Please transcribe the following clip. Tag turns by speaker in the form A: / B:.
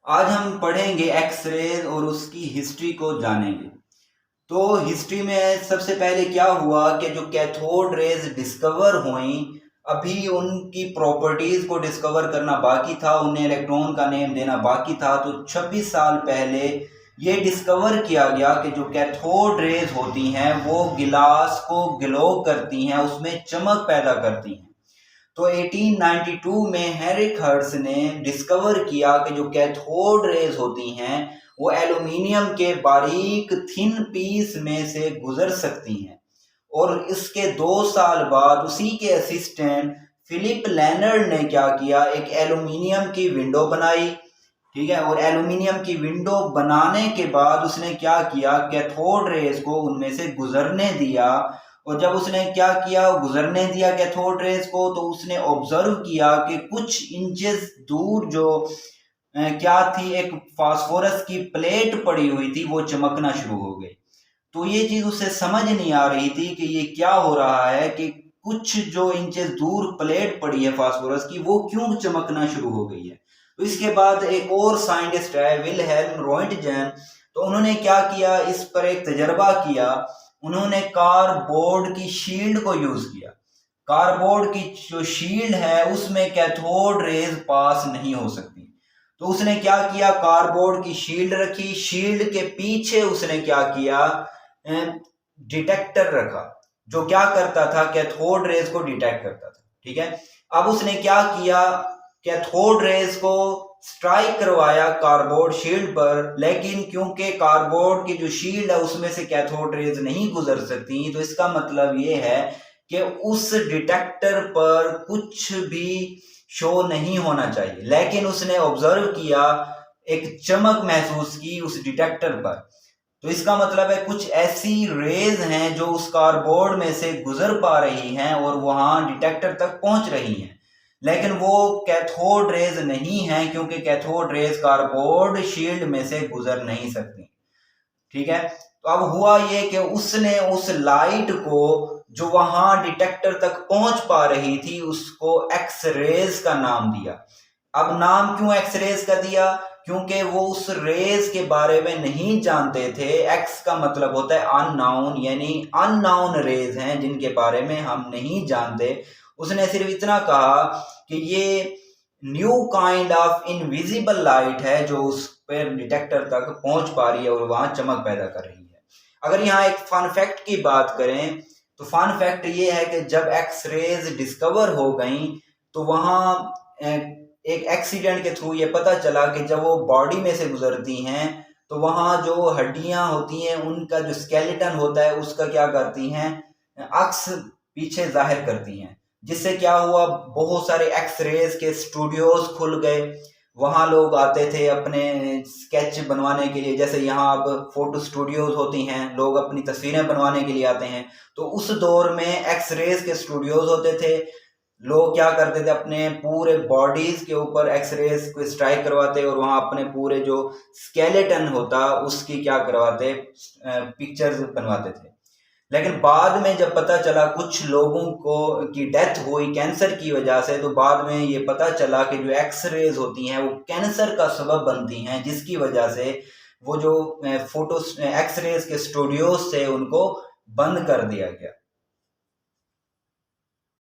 A: आज हम पढ़ेंगे एक्सरेज और उसकी हिस्ट्री को जानेंगे। तो हिस्ट्री में सबसे पहले क्या हुआ कि जो कैथोड रेज डिस्कवर हुई, अभी उनकी प्रॉपर्टीज को डिस्कवर करना बाकी था, उन्हें इलेक्ट्रॉन का नेम देना बाकी था। तो 26 साल पहले ये डिस्कवर किया गया कि जो कैथोड रेज होती हैं वो गिलास को ग्लो करती हैं, उसमें चमक पैदा करती हैं। तो 1892 में हेनरिक हर्ट्ज ने डिस्कवर किया कि जो कैथोड रेज होती हैं वो एल्यूमिनियम के बारीक थिन पीस में से गुजर सकती हैं। और इसके 2 साल बाद उसी के असिस्टेंट फिलिप लेनर्ड ने क्या किया, एक एल्यूमिनियम की विंडो बनाई। ठीक है, और एल्यूमिनियम की विंडो बनाने के बाद उसने क्या किया, कैथोड रेज को उनमें से गुजरने दिया। और जब उसने क्या किया, गुजरने दिया कैथोड रेज को, तो उसने ऑब्जर्व किया कि कुछ इंचेस दूर जो क्या थी, एक फास्फोरस की प्लेट पड़ी हुई थी, वो चमकना शुरू हो गई। तो ये चीज उसे समझ नहीं आ रही थी कि ये क्या हो रहा है कि कुछ जो इंचेस दूर प्लेट पड़ी है फास्फोरस की, वो क्यों चमकना शुरू हो गई है। तो इसके बाद एक और साइंटिस्ट है विल्हेल्म रोएंटजेन, तो उन्होंने क्या किया, इस पर एक तजर्बा किया। उन्होंने कार्डबोर्ड की शील्ड को यूज किया। कार्डबोर्ड की जो शील्ड है उसमें कैथोड रेज पास नहीं हो सकती। तो उसने क्या किया, कार्डबोर्ड की शील्ड रखी, शील्ड के पीछे उसने क्या किया, डिटेक्टर रखा जो क्या करता था, कैथोड रेज को डिटेक्ट करता था। ठीक है, अब उसने क्या किया, कैथोड रेज को स्ट्राइक करवाया कार्डबोर्ड शील्ड पर, लेकिन क्योंकि कार्डबोर्ड की जो शील्ड है उसमें से कैथोड रेज नहीं गुजर सकती, तो इसका मतलब ये है कि उस डिटेक्टर पर कुछ भी शो नहीं होना चाहिए। लेकिन उसने ऑब्जर्व किया, एक चमक महसूस की उस डिटेक्टर पर। तो इसका मतलब है कुछ ऐसी रेज हैं जो उस कार्डबोर्ड में से गुजर पा रही हैं और वहां डिटेक्टर तक पहुंच रही हैं, लेकिन वो कैथोड रेज नहीं है, क्योंकि कैथोड रेज कार्डबोर्ड शील्ड में से गुजर नहीं सकती। ठीक है, तो अब हुआ ये कि उसने उस लाइट को जो वहां डिटेक्टर तक पहुंच पा रही थी उसको एक्स रेज का नाम दिया। अब नाम क्यों एक्स रेज का दिया, क्योंकि वो उस रेज के बारे में नहीं जानते थे। एक्स का मतलब होता है अननाउन, यानी अननाउन रेज हैं जिनके बारे में हम नहीं जानते। उसने सिर्फ इतना कहा कि ये new kind of invisible light है जो उस पर डिटेक्टर तक पहुंच पा रही है और वहां चमक पैदा कर रही है। अगर यहाँ एक फन फैक्ट की बात करें तो फन फैक्ट ये है कि जब एक्स रेज डिस्कवर हो गई तो वहां एक एक्सीडेंट के थ्रू ये पता चला कि जब वो बॉडी में से गुजरती हैं तो वहां जो हड्डियां होती हैं उनका जो स्केलेटन होता है उसका क्या करती हैं, अक्स पीछे जाहिर करती हैं। जिससे क्या हुआ, बहुत सारे एक्स रेज के स्टूडियोज खुल गए। वहां लोग आते थे अपने स्केच बनवाने के लिए, जैसे यहाँ अब फोटो स्टूडियोज होती हैं, लोग अपनी तस्वीरें बनवाने के लिए आते हैं। तो उस दौर में एक्स रेज के स्टूडियोज होते थे। लोग क्या करते थे, अपने पूरे बॉडीज के ऊपर एक्स रेज को स्ट्राइक करवाते और वहां अपने पूरे जो स्केलेटन होता उसकी क्या करवाते, पिक्चर्स बनवाते थे। लेकिन बाद में जब पता चला कुछ लोगों को की डेथ हुई कैंसर की वजह से, तो बाद में ये पता चला कि जो एक्स रेज होती हैं वो कैंसर का सबब बनती हैं, जिसकी वजह से वो जो फोटो एक्स रेज के स्टूडियोज थे उनको बंद कर दिया गया।